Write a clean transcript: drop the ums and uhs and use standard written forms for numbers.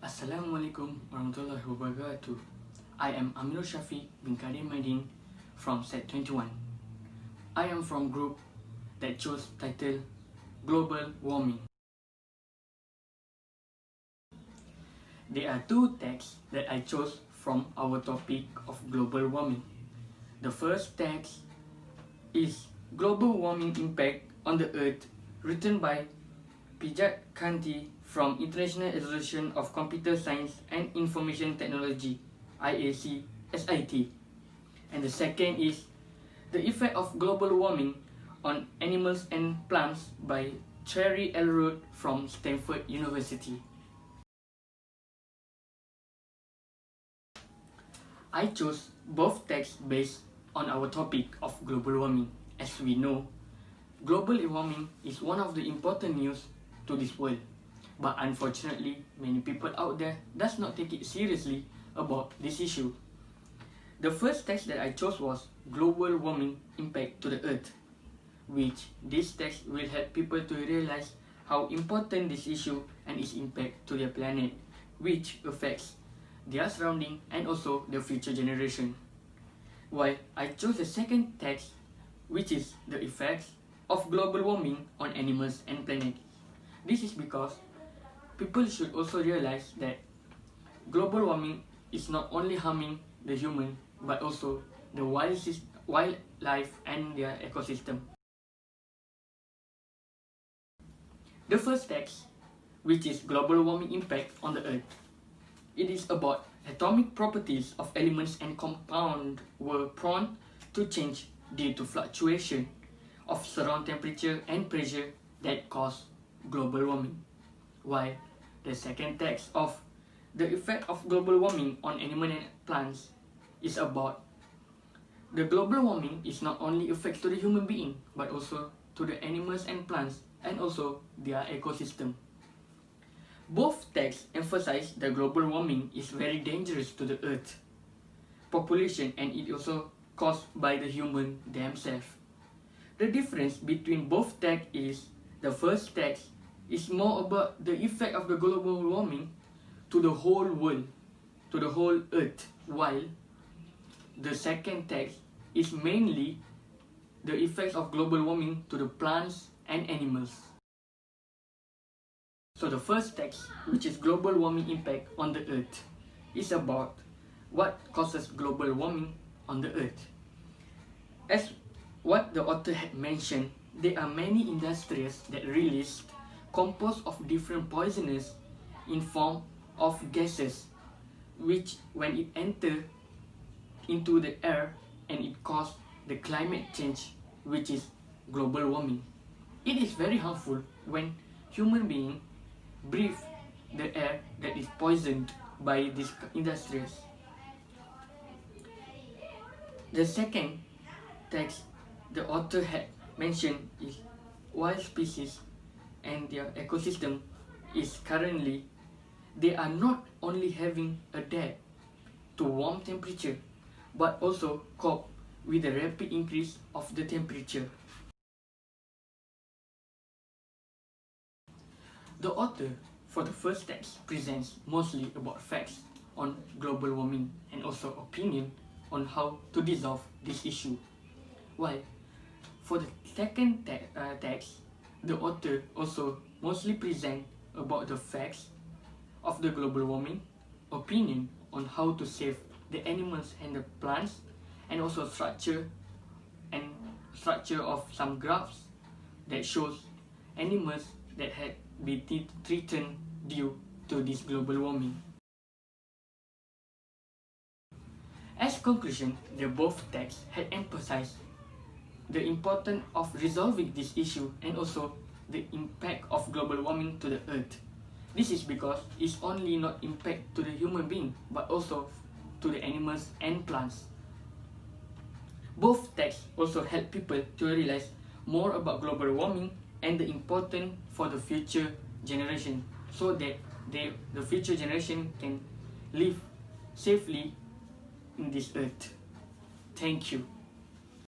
Assalamualaikum warahmatullahi wabarakatuh. I am Aminul Shafiq bin Kadir Madin from set 21. I am from group that chose title Global Warming. There are two texts that I chose from our topic of global warming. The first text is Global Warming Impact on the Earth, written by Pijat Kanti from International Association of Computer Science and Information Technology, IAC SIT. And the second is The Effect of Global Warming on Animals and Plants by Thierry Elrod from Stanford University. I chose both texts based on our topic of global warming. As we know, global warming is one of the important news to this world. But unfortunately, many people out there does not take it seriously about this issue. The first text that I chose was Global Warming Impact to the Earth, which this text will help people to realize how important this issue and its impact to their planet, which affects their surrounding and also the future generation. While I chose the second text, which is the effects of global warming on animals and planet. This is because people should also realize that global warming is not only harming the human but also the wildlife and their ecosystem. The first text, which is Global Warming Impact on the Earth, it is about atomic properties of elements and compounds were prone to change due to fluctuation of surround temperature and pressure that cause global warming. While the second text of The Effect of Global Warming on Animals and Plants is about the global warming is not only affects to the human being but also to the animals and plants and also their ecosystem. Both texts emphasize that global warming is very dangerous to the earth population and it also caused by the human themselves. The difference between both texts is the first text is more about the effect of the global warming to the whole world, to the whole earth, while the second text is mainly the effects of global warming to the plants and animals. So the first text, which is Global Warming Impact on the Earth, is about what causes global warming on the earth. As what the author had mentioned, there are many industries that release composed of different poisonous in form of gases, which when it enter into the air and it cause the climate change, which is global warming. It is very harmful when human beings breathe the air that is poisoned by these industries. The second text the author had mentioned is wild species and their ecosystem is currently, they are not only having adapt to warm temperature but also cope with the rapid increase of the temperature. The author for the first text presents mostly about facts on global warming and also opinion on how to resolve this issue. While for the second text, the author also mostly present about the facts of the global warming, opinion on how to save the animals and the plants, and also structure of some graphs that shows animals that had been threatened due to this global warming. As conclusion, the both texts had emphasized the importance of resolving this issue and also the impact of global warming to the earth. This is because it's only not impact to the human being but also to the animals and plants. Both texts also help people to realize more about global warming and the importance for the future generation so that the future generation can live safely in this earth. Thank you.